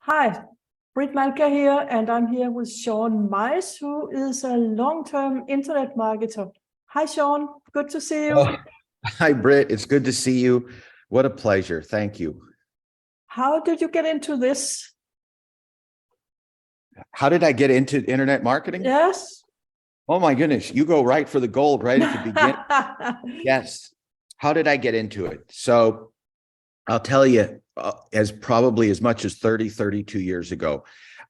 Hi, Britt Malka here, and I'm here with Sean Mize, who is a long-term internet marketer. Hi, Sean. Good to see you. Oh, hi, Britt. It's good to see you. What a pleasure. Thank you. How did you get into this? How did I get into internet marketing? Yes. Oh my goodness, you go right for the gold right at the beginning. Yes. How did I get into it? So I'll tell you, as probably as much as 32 years ago,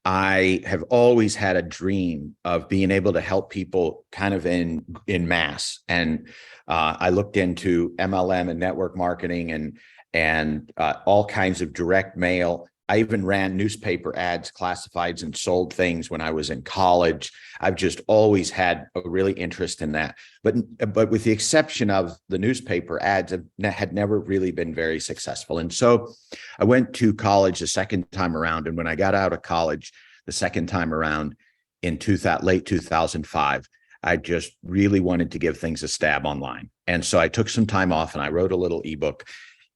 I have always had a dream of being able to help people kind of in mass. And I looked into MLM and network marketing and all kinds of direct mail. I even ran newspaper ads, classifieds, and sold things when I was in college. I've just always had a really interest in that. But with the exception of the newspaper ads, I had never really been very successful. And so I went to college the second time around. And when I got out of college the second time around in late 2005, I just really wanted to give things a stab online. And so I took some time off and I wrote a little ebook.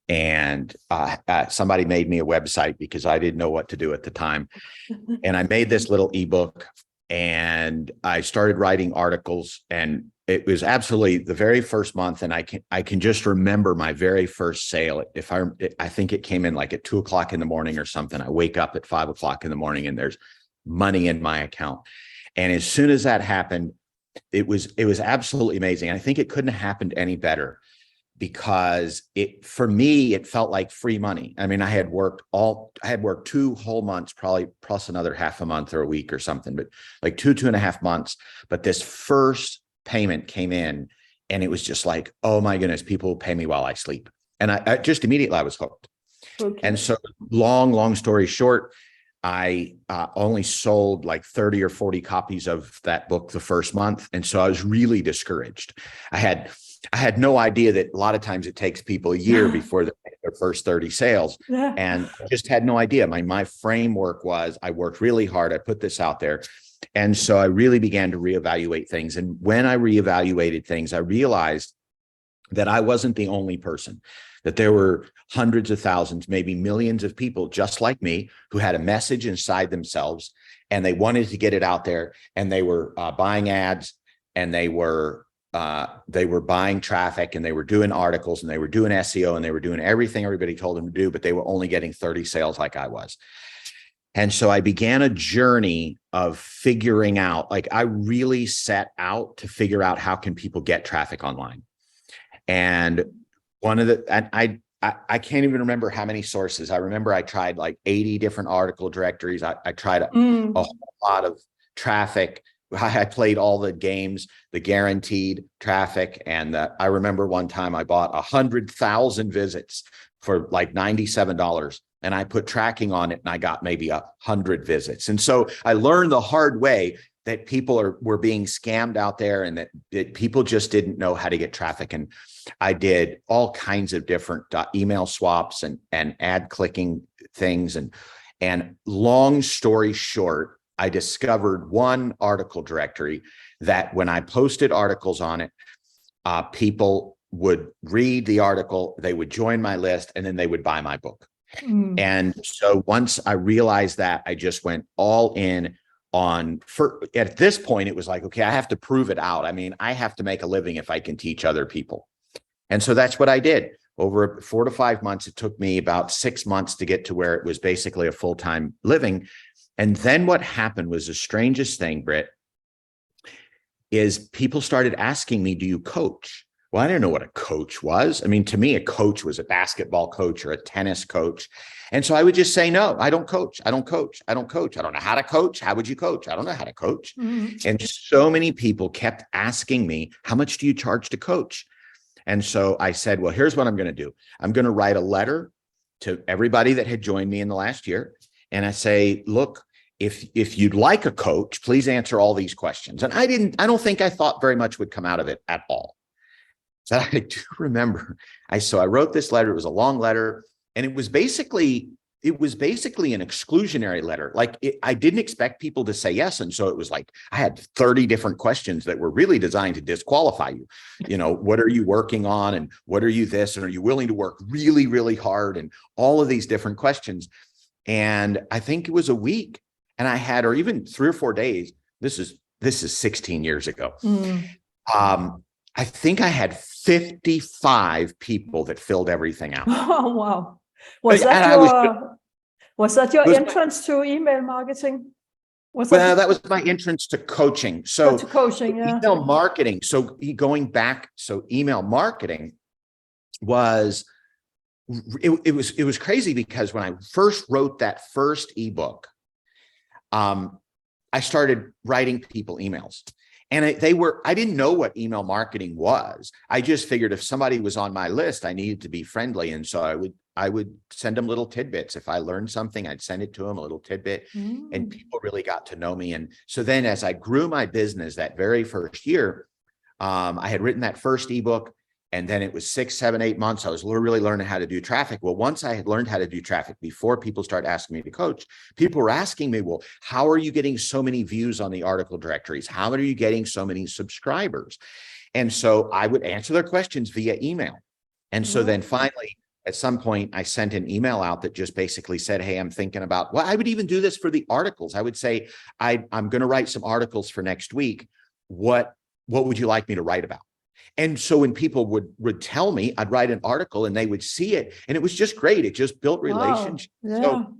And somebody made me a website because I didn't know what to do at the time. And I made this little ebook and I started writing articles, and it was absolutely the very first month. And I can just remember my very first sale. I think it came in like at 2:00 in the morning or something. I wake up at 5:00 in the morning and there's money in my account. And as soon as that happened, it was absolutely amazing. I think it couldn't have happened any better, because for me, it felt like free money. I mean, I had worked 2 whole months, probably plus another half a month or a week or something, but like 2.5 months. But this first payment came in and it was just like, oh my goodness, people will pay me while I sleep. And I just immediately I was hooked. Okay. And so long story short, I only sold like 30 or 40 copies of that book the first month. And so I was really discouraged. I had no idea that a lot of times it takes people a year before they make their first 30 sales. Yeah. And I just had no idea. My framework was I worked really hard. I put this out there. And so I really began to reevaluate things. And when I reevaluated things, I realized that I wasn't the only person, that there were hundreds of thousands, maybe millions of people just like me who had a message inside themselves and they wanted to get it out there, and they were buying ads, and they were buying traffic, and they were doing articles, and they were doing SEO, and they were doing everything everybody told them to do, but they were only getting 30 sales like I was. And so I began a journey of figuring out, like I really set out to figure out how can people get traffic online. And I can't even remember how many sources. I remember I tried like 80 different article directories. I tried a whole lot of traffic. I played all the games, the guaranteed traffic. And I remember one time I bought 100,000 visits for like $97. And I put tracking on it and I got maybe 100 visits. And so I learned the hard way that people were being scammed out there, and that people just didn't know how to get traffic. And I did all kinds of different email swaps and ad clicking things. And long story short, I discovered one article directory that when I posted articles on it, people would read the article, they would join my list, and then they would buy my book. And so once I realized that, I just went all in at this point, it was like, okay, I have to prove it out. I mean, I have to make a living if I can teach other people. And so that's what I did. Over 4 to 5 months, it took me about 6 months to get to where it was basically a full-time living. And then what happened was the strangest thing, Britt, is people started asking me, do you coach? Well, I didn't know what a coach was. I mean, to me, a coach was a basketball coach or a tennis coach. And so I would just say, no, I don't coach. I don't coach. I don't coach. I don't know how to coach. How would you coach? I don't know how to coach. And so many people kept asking me, how much do you charge to coach? And so I said, well, here's what I'm going to do. I'm going to write a letter to everybody that had joined me in the last year. And I say, look, if you'd like a coach, please answer all these questions. And I don't think I thought very much would come out of it at all. So I do remember, I wrote this letter. It was a long letter, and it was basically an exclusionary letter. Like I didn't expect people to say yes. And so it was like, I had 30 different questions that were really designed to disqualify you. You know, what are you working on? And what are you this? And are you willing to work really, really hard? And all of these different questions. And I think it was a week, and I had, or even 3 or 4 days. This is 16 years ago. I think I had 55 people that filled everything out. Oh, wow. Was that your was entrance to email marketing? that was my entrance to coaching. So to coaching, yeah. email marketing. So going back, so email marketing was, it was crazy, because when I first wrote that first ebook, I started writing people emails, and I didn't know what email marketing was. I just figured if somebody was on my list, I needed to be friendly. And so I would send them little tidbits. If I learned something, I'd send it to them, a little tidbit, and people really got to know me. And so then as I grew my business that very first year, I had written that first ebook, and then it was 6, 7, 8 months. I was really learning how to do traffic. Well, once I had learned how to do traffic, before people started asking me to coach, people were asking me, well, how are you getting so many views on the article directories? How are you getting so many subscribers? And so I would answer their questions via email. And so then finally, at some point, I sent an email out that just basically said, hey, I'm thinking about, well, I would even do this for the articles. I would say, I'm going to write some articles for next week. What would you like me to write about? And so when people would tell me, I'd write an article and they would see it, and it was just great. It just built relationships. Wow.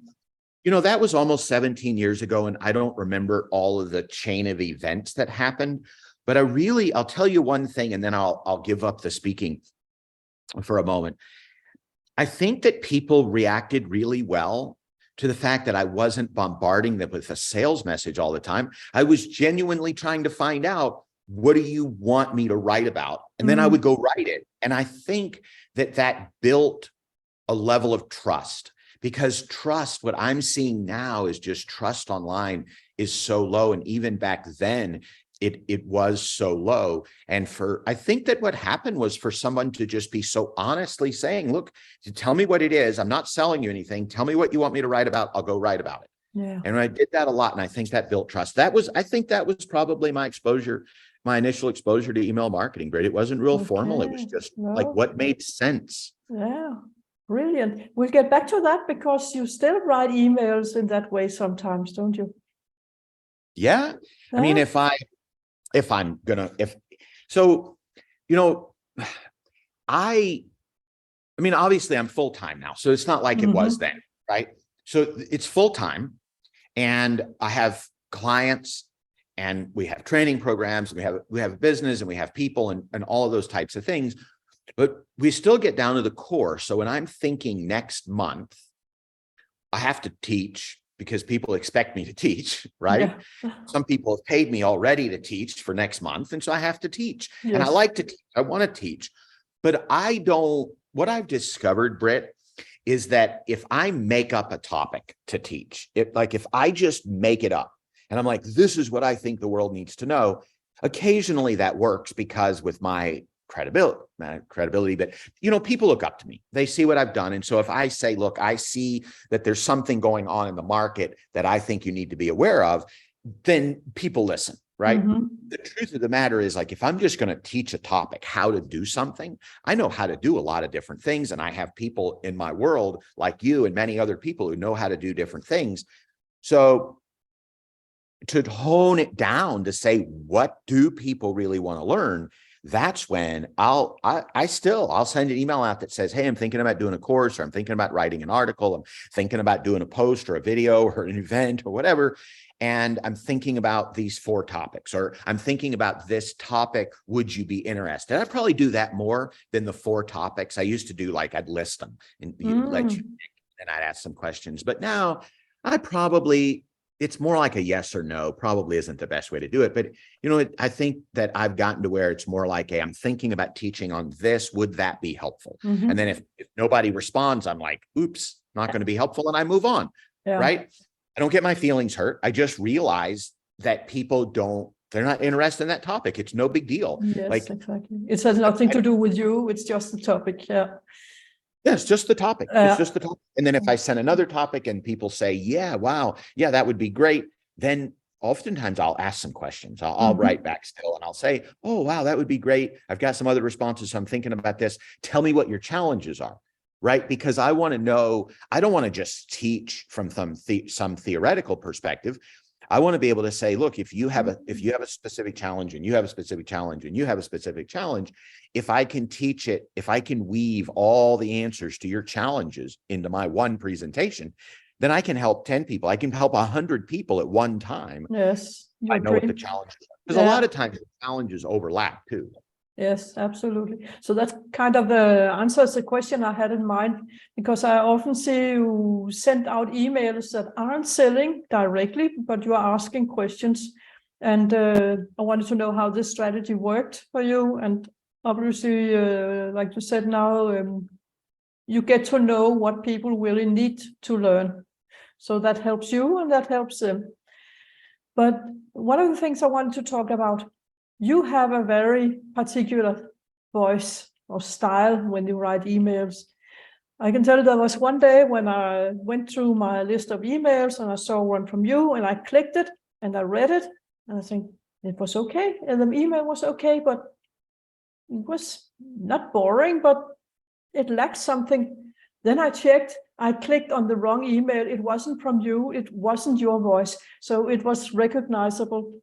Yeah. So, that was almost 17 years ago, and I don't remember all of the chain of events that happened, but I'll tell you one thing, and then I'll give up the speaking for a moment. I think that people reacted really well to the fact that I wasn't bombarding them with a sales message all the time. I was genuinely trying to find out, what do you want me to write about? And then I would go write it. And I think that built a level of trust, because trust, what I'm seeing now is just trust online is so low. And even back then, it was so low. And I think that what happened was for someone to just be so honestly saying, look, tell me what it is. I'm not selling you anything. Tell me what you want me to write about. I'll go write about it. Yeah. And I did that a lot. And I think that built trust. I think that was probably my initial exposure to email marketing, Britt. It wasn't real formal. It was just like what made sense. Yeah. Brilliant. We'll get back to that, because you still write emails in that way sometimes, don't you? Yeah. I mean, I mean, obviously I'm full-time now, so it's not like it was then, right? So it's full-time, and I have clients, and we have training programs, and we have a business, and we have people, and all of those types of things, but we still get down to the core. So when I'm thinking next month, I have to teach, because people expect me to teach, right? Yeah. Some people have paid me already to teach for next month. And so I have to teach. Yes. And I like to teach. I want to teach. But what I've discovered, Britt, is that if I make up a topic to teach, if I just make it up, and I'm like, this is what I think the world needs to know, occasionally that works, because with my credibility, but people look up to me. They see what I've done. And so if I say, look, I see that there's something going on in the market that I think you need to be aware of, then people listen, right? The truth of the matter is, like, if I'm just going to teach a topic, how to do something, I know how to do a lot of different things. And I have people in my world like you and many other people who know how to do different things. So to hone it down to say, what do people really want to learn? That's when I'll send an email out that says, hey, I'm thinking about doing a course, or I'm thinking about writing an article. I'm thinking about doing a post or a video or an event or whatever. And I'm thinking about these 4 topics, or I'm thinking about this topic. Would you be interested? I'd probably do that more than the 4 topics. I used to do, like, I'd list them and let you pick, and I'd ask some questions. But now it's more like a yes or no. Probably isn't the best way to do it. But, I think that I've gotten to where it's more like, hey, I'm thinking about teaching on this. Would that be helpful? And then if nobody responds, I'm like, oops, not going to be helpful. And I move on, right? I don't get my feelings hurt. I just realize that they're not interested in that topic. It's no big deal. Yes, exactly. It has nothing to do with you. It's just the topic. Yeah. Yeah, it's just the topic. It's just the topic. And then if I send another topic and people say, yeah, wow, yeah, that would be great, then oftentimes I'll ask some questions. I'll write back still, and I'll say, oh, wow, that would be great. I've got some other responses. So I'm thinking about this. Tell me what your challenges are. right? Because I want to know, I don't want to just teach from some theoretical perspective. I want to be able to say, look, if you have a specific challenge and you have a specific challenge and you have a specific challenge, if I can teach it, if I can weave all the answers to your challenges into my one presentation, then I can help 10 people. I can help 100 people at one time. Yes. I know what the challenge is. Because a lot of times the challenges overlap too. Yes, absolutely. So that kind of answers the question I had in mind, because I often see you send out emails that aren't selling directly, but you are asking questions. And I wanted to know how this strategy worked for you. And obviously, like you said now, you get to know what people really need to learn. So that helps you and that helps them. But one of the things I wanted to talk about, you have a very particular voice or style when you write emails. I can tell you there was one day when I went through my list of emails and I saw one from you and I clicked it and I read it and I think it was okay. And the email was okay, but it was not boring, but it lacked something. Then I checked, I clicked on the wrong email. It wasn't from you. It wasn't your voice. So it was recognizable.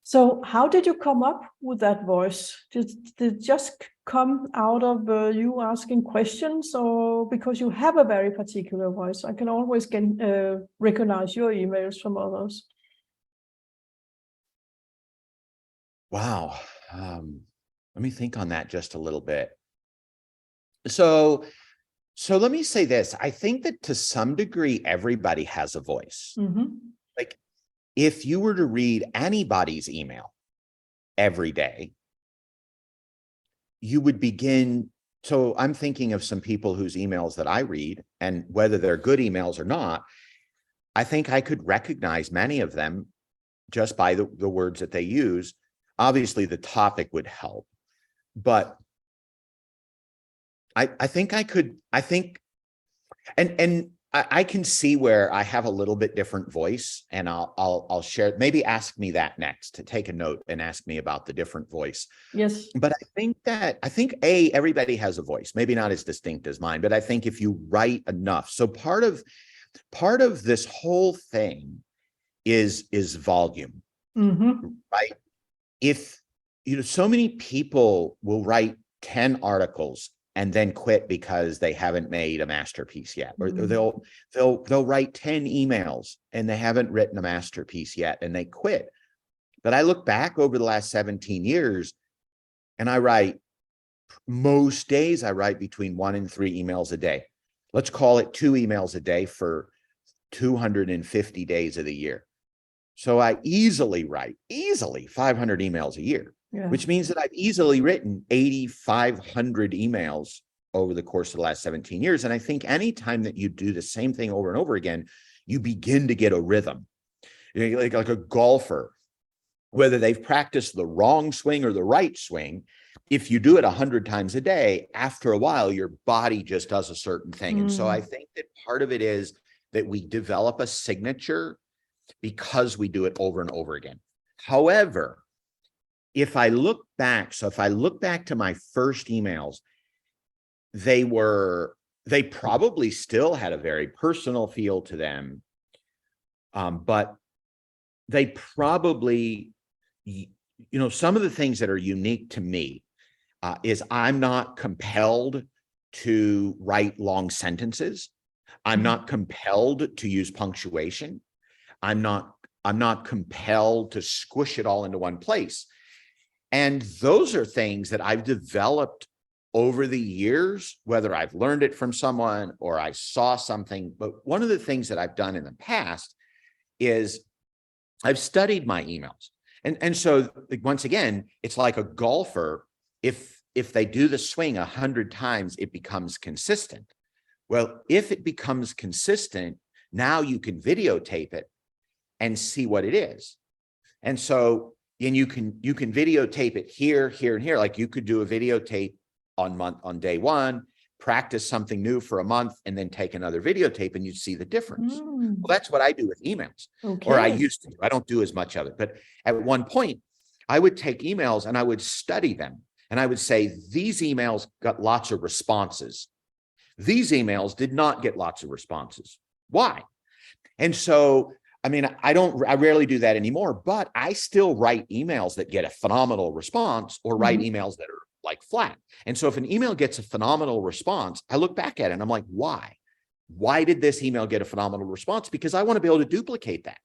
So how did you come up with that voice? Did it just come out of you asking questions, or because you have a very particular voice? I can always recognize your emails from others. Wow. Let me think on that just a little bit. So let me say this. I think that to some degree, everybody has a voice. Like, if you were to read anybody's email every day, you would begin. So I'm thinking of some people whose emails that I read, and whether they're good emails or not, I think I could recognize many of them just by the words that they use. Obviously, the topic would help, but I think I could, and I can see where I have a little bit different voice, and I'll share. Maybe ask me that next, to take a note and ask me about the different voice. Yes. But I think everybody has a voice, maybe not as distinct as mine, but I think if you write enough. So part of this whole thing is volume, right? If so many people will write 10 articles and then quit because they haven't made a masterpiece yet, or they'll write 10 emails and they haven't written a masterpiece yet and they quit. But I look back over the last 17 years and most days I write between 1 and 3 emails a day. Let's call it 2 emails a day for 250 days of the year. So I easily write 500 emails a year. Yeah. Which means that I've easily written 8,500 emails over the course of the last 17 years. And I think anytime that you do the same thing over and over again, you begin to get a rhythm. Like a golfer, whether they've practiced the wrong swing or the right swing, if you do it 100 times a day, after a while, your body just does a certain thing. And so I think that part of it is that we develop a signature because we do it over and over again. However, if I look back to my first emails, they probably still had a very personal feel to them. But they probably, some of the things that are unique to me is I'm not compelled to write long sentences. I'm not compelled to use punctuation. I'm not compelled to squish it all into one place. And those are things that I've developed over the years, whether I've learned it from someone or I saw something. But one of the things that I've done in the past is I've studied my emails. And so once again, it's like a golfer. If they do the swing 100 times, it becomes consistent. Well, if it becomes consistent, now you can videotape it and see what it is. And so, and you can videotape it here, and here. Like you could do a videotape on day 1, practice something new for a month, and then take another videotape, and you'd see the difference. Well, that's what I do with emails, or I used to. I don't do as much of it, but at one point, I would take emails and I would study them, and I would say these emails got lots of responses. These emails did not get lots of responses. Why? And so, I mean, I rarely do that anymore, but I still write emails that get a phenomenal response or write emails that are like flat. And so if an email gets a phenomenal response, I look back at it and I'm like, why? Why did this email get a phenomenal response? Because I want to be able to duplicate that,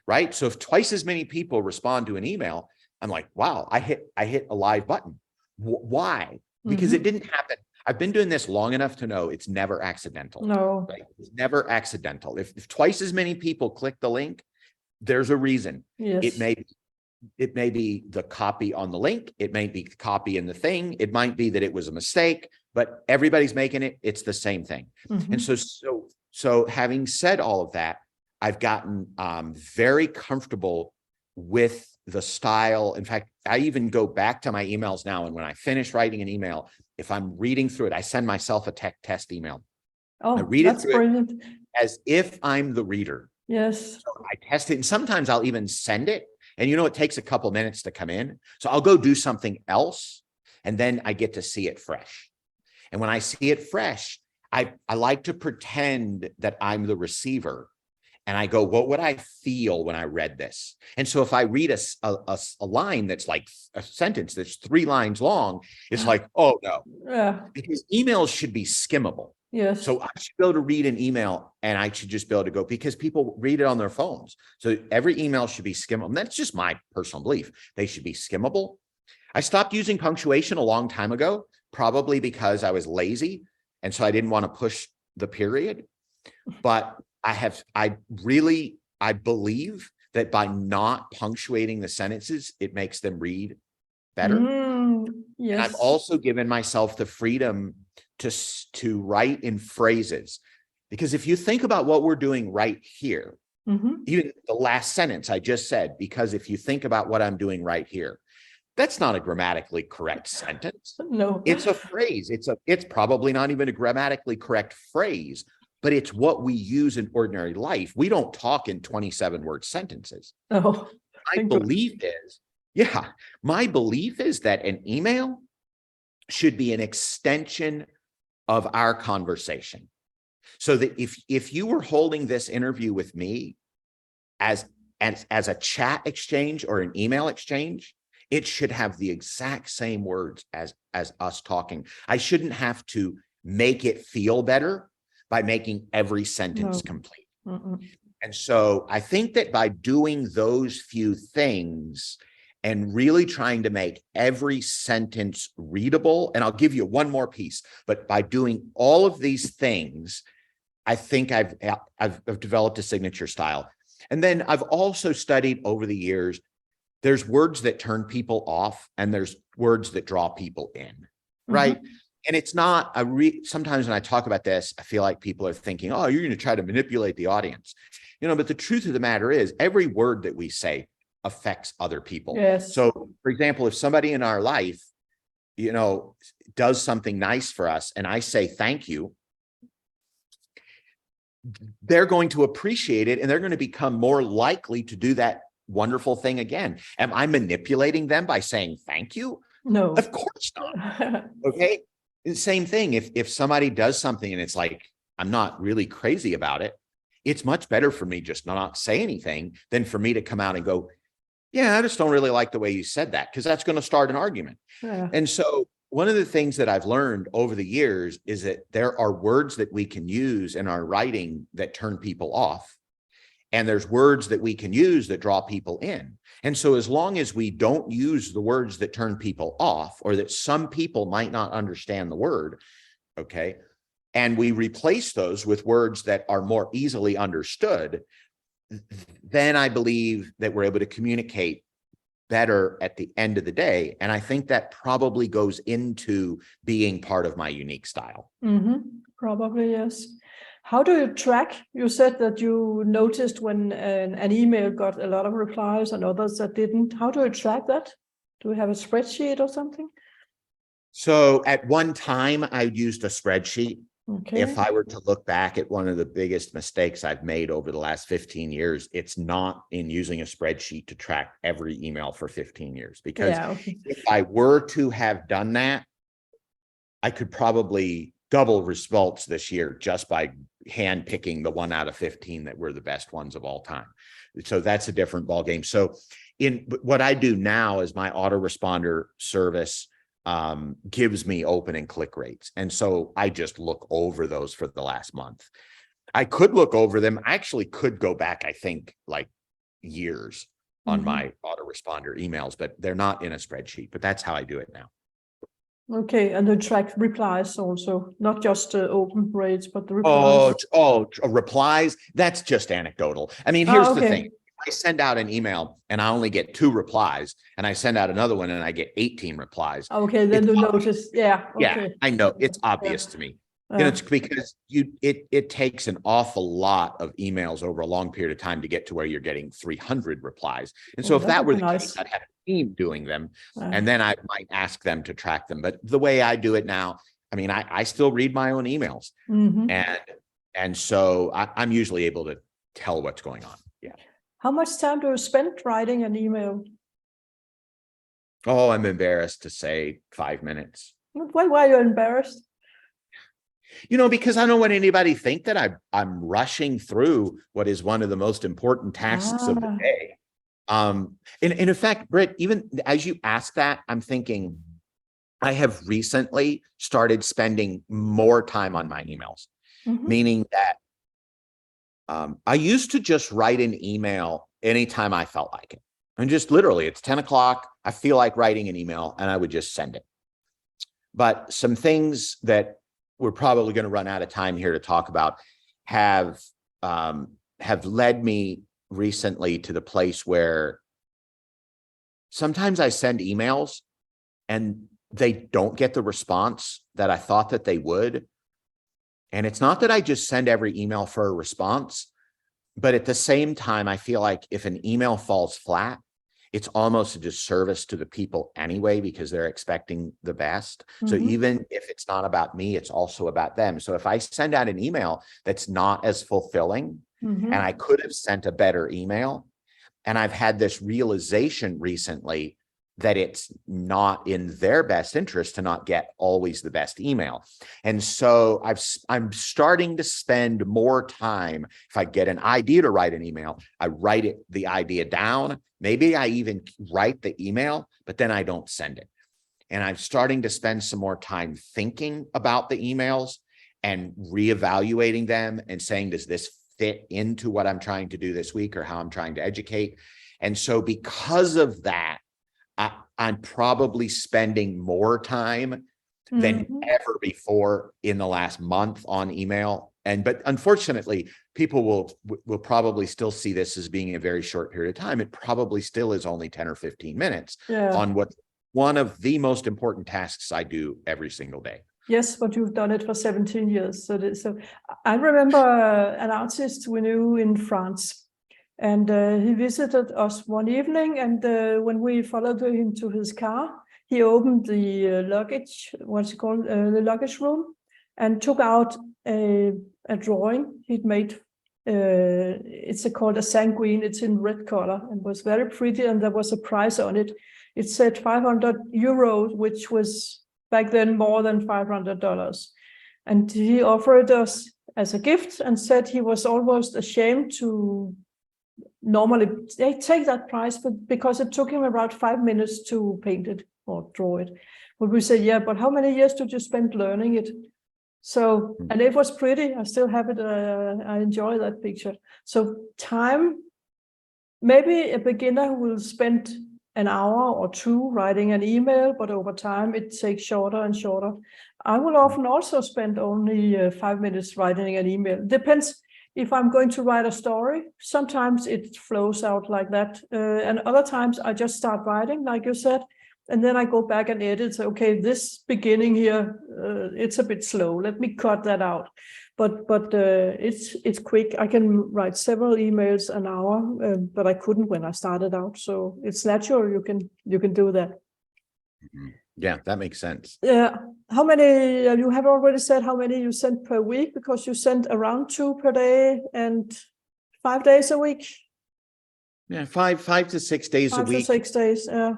right? So if twice as many people respond to an email, I'm like, wow, I hit a live button. Why? Because it didn't happen. I've been doing this long enough to know it's never accidental. No. Right? It's never accidental. If twice as many people click the link, there's a reason. Yes. It may be the copy on the link. It may be copy in the thing. It might be that it was a mistake, but everybody's making it. It's the same thing. And so having said all of that, I've gotten very comfortable with the style. In fact, I even go back to my emails now. And when I finish writing an email, if I'm reading through it, I send myself a tech test email. Oh, I read that's it brilliant. as if I'm the reader. Yes. So I test it, and sometimes I'll even send it. And it takes a couple minutes to come in. So I'll go do something else, and then I get to see it fresh. And when I see it fresh, I like to pretend that I'm the receiver. And I go, what would I feel when I read this? And so if I read a line that's like a sentence that's 3 lines long, it's like, oh no. Yeah. Because emails should be skimmable. Yes. So I should be able to read an email, and I should just be able to go, because people read it on their phones. So every email should be skimmable. That's just my personal belief. They should be skimmable. I stopped using punctuation a long time ago, probably because I was lazy. And so I didn't want to push the period. But I believe that by not punctuating the sentences, it makes them read better. Yes. And I've also given myself the freedom to write in phrases, because if you think about what we're doing right here, even the last sentence I just said, because if you think about what I'm doing right here, that's not a grammatically correct sentence. No, it's a phrase. It's probably not even a grammatically correct phrase, but it's what we use in ordinary life. We don't talk in 27-word sentences. no. My belief is that an email should be an extension of our conversation. So that if you were holding this interview with me as a chat exchange or an email exchange, it should have the exact same words as us talking. I shouldn't have to make it feel better by making every sentence complete. And so I think that by doing those few things and really trying to make every sentence readable, and I'll give you one more piece, but by doing all of these things, I think I've developed a signature style. And then I've also studied over the years, there's words that turn people off and there's words that draw people in, right? And it's not sometimes when I talk about this, I feel like people are thinking, oh, you're going to try to manipulate the audience, but the truth of the matter is every word that we say affects other people. Yes. So for example, if somebody in our life, does something nice for us and I say, thank you, they're going to appreciate it and they're going to become more likely to do that wonderful thing again. Am I manipulating them by saying thank you? No. Of course not. Okay. Same thing. If somebody does something and it's like, I'm not really crazy about it, it's much better for me just not say anything than for me to come out and go, yeah, I just don't really like the way you said that, because that's going to start an argument. Yeah. And so one of the things that I've learned over the years is that there are words that we can use in our writing that turn people off. And there's words that we can use that draw people in. And so as long as we don't use the words that turn people off, or that some people might not understand the word, okay, and we replace those with words that are more easily understood, then I believe that we're able to communicate better at the end of the day. And I think that probably goes into being part of my unique style. Probably, yes. How do you track? You said that you noticed when an email got a lot of replies and others that didn't. How do you track that? Do you have a spreadsheet or something? So at one time, I used a spreadsheet. Okay. If I were to look back at one of the biggest mistakes I've made over the last 15 years, it's not in using a spreadsheet to track every email for 15 years. Because if I were to have done that, I could probably double results this year just by hand picking the 1 out of 15 that were the best ones of all time. So that's a different ballgame. So in what I do now is my autoresponder service gives me open and click rates. And so I just look over those for the last month. I could look over them. I actually could go back, I think, like years on my autoresponder emails, but they're not in a spreadsheet. But that's how I do it now. Okay, and the track replies also, not just open rates, but the replies. Replies. That's just anecdotal. I mean, here's the thing. I send out an email and I only get 2 replies, and I send out another one and I get 18 replies. Okay, then you notice. Yeah. Okay. Yeah, I know. It's obvious to me. And it's because it takes an awful lot of emails over a long period of time to get to where you're getting 300 replies. And so if that were the case, I'd have a team doing them, and then I might ask them to track them. But the way I do it now, I mean, I still read my own emails, and so I'm usually able to tell what's going on. Yeah. How much time do you spend writing an email? Oh, I'm embarrassed to say 5 minutes. Why are you embarrassed? You know, because I don't want anybody to think that I'm rushing through what is one of the most important tasks of the day. And in fact, Britt, even as you ask that, I'm thinking I have recently started spending more time on my emails, meaning that I used to just write an email anytime I felt like it. And just literally, it's 10 o'clock. I feel like writing an email, and I would just send it. But some things that we're probably going to run out of time here to talk about have led me recently to the place where sometimes I send emails and they don't get the response that I thought that they would. And it's not that I just send every email for a response, but at the same time, I feel like if an email falls flat, it's almost a disservice to the people anyway, because they're expecting the best. So even if it's not about me, it's also about them. So if I send out an email that's not as fulfilling, and I could have sent a better email, and I've had this realization recently that it's not in their best interest to not get always the best email. And so I'm starting to spend more time. If I get an idea to write an email, I write the idea down. Maybe I even write the email, but then I don't send it. And I'm starting to spend some more time thinking about the emails and reevaluating them and saying, does this fit into what I'm trying to do this week or how I'm trying to educate? And so because of that, I'm probably spending more time than ever before in the last month on email. But unfortunately, people will probably still see this as being a very short period of time. It probably still is only 10 or 15 minutes on what's one of the most important tasks I do every single day. Yes, but you've done it for 17 years. So I remember an artist we knew in France. And he visited us one evening, and when we followed him to his car, he opened the luggage, what's it called, the luggage room, and took out a drawing he'd made. It's called a sanguine. It's in red color and was very pretty, and there was a price on it. It said 500 euros, which was back then more than $500. And he offered us as a gift and said he was almost ashamed to normally they take that price, but because it took him about 5 minutes to paint it or draw it. But we said, yeah, but how many years did you spend learning it? So, and it was pretty. I still have it. I enjoy that picture. So time, maybe a beginner will spend an hour or 2 writing an email, but over time it takes shorter and shorter. I will often also spend only 5 minutes writing an email. Depends. If I'm going to write a story, sometimes it flows out like that. And other times I just start writing, like you said, and then I go back and edit. So, okay, this beginning here, it's a bit slow. Let me cut that out. But it's quick. I can write several emails an hour, but I couldn't when I started out. So it's natural. You can do that. Yeah, that makes sense. Yeah. How many, you have already said how many you sent per week, because you sent around 2 per day and 5 days a week? Yeah, 5 to 6 days a week. 5 to 6 days, yeah.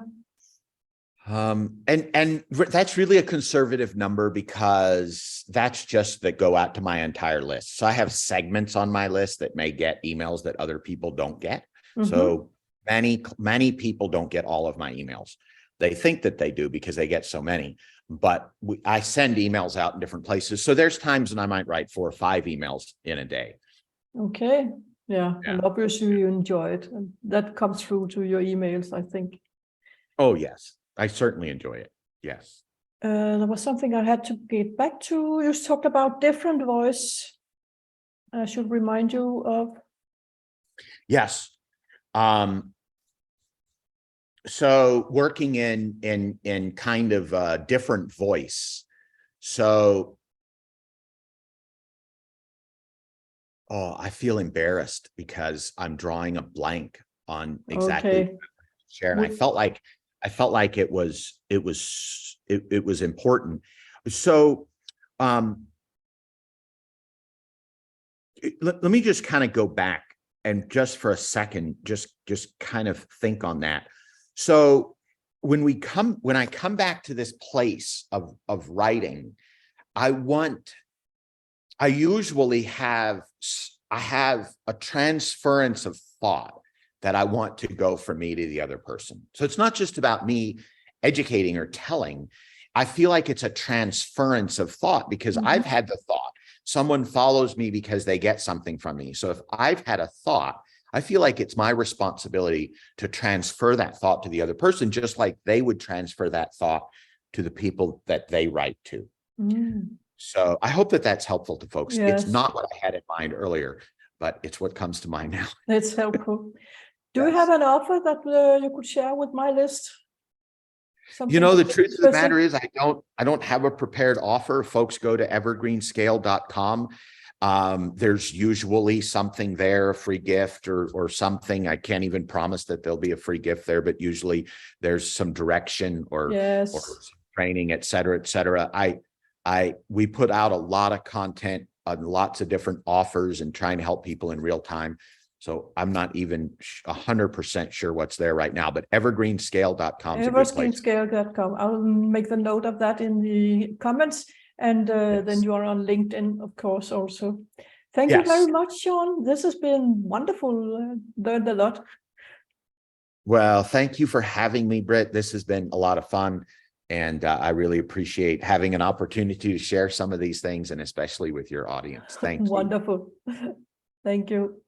And that's really a conservative number because that's just that go out to my entire list. So I have segments on my list that may get emails that other people don't get. So many people don't get all of my emails. They think that they do because they get so many, but I send emails out in different places. So there's times when I might write 4 or 5 emails in a day. Okay. Yeah. And obviously you enjoy it. And that comes through to your emails, I think. Oh, yes. I certainly enjoy it. Yes. There was something I had to get back to. You talked about different voice. I should remind you of. Yes. So working in kind of a different voice. So, I feel embarrassed because I'm drawing a blank on exactly what I share. And I felt like it was important. So, let me just kind of go back and just for a second, just kind of think on that. So when I come back to this place of writing, I usually have a transference of thought that I want to go from me to the other person. So it's not just about me educating or telling. I feel like it's a transference of thought because I've had the thought. Someone follows me because they get something from me. So if I've had a thought, I feel like it's my responsibility to transfer that thought to the other person, just like they would transfer that thought to the people that they write to. So I hope that that's helpful to folks. It's not what I had in mind earlier, but it's what comes to mind now. It's helpful. Do you have an offer that you could share with my list? Something the truth of the matter is I don't have a prepared offer. Folks go to evergreenscale.com. There's usually something there, a free gift or something. I can't even promise that there'll be a free gift there, but usually there's some direction or some training, et cetera, et cetera. We put out a lot of content on lots of different offers and trying to help people in real time. So I'm not even 100% sure what's there right now, but evergreenscale.com is a good place. Evergreenscale.com. I'll make the note of that in the comments. And then you are on LinkedIn, of course, also. Thank you very much, Sean. This has been wonderful. Learned a lot. Well, thank you for having me, Britt. This has been a lot of fun. And I really appreciate having an opportunity to share some of these things, and especially with your audience. Thank you. Wonderful. Thank you.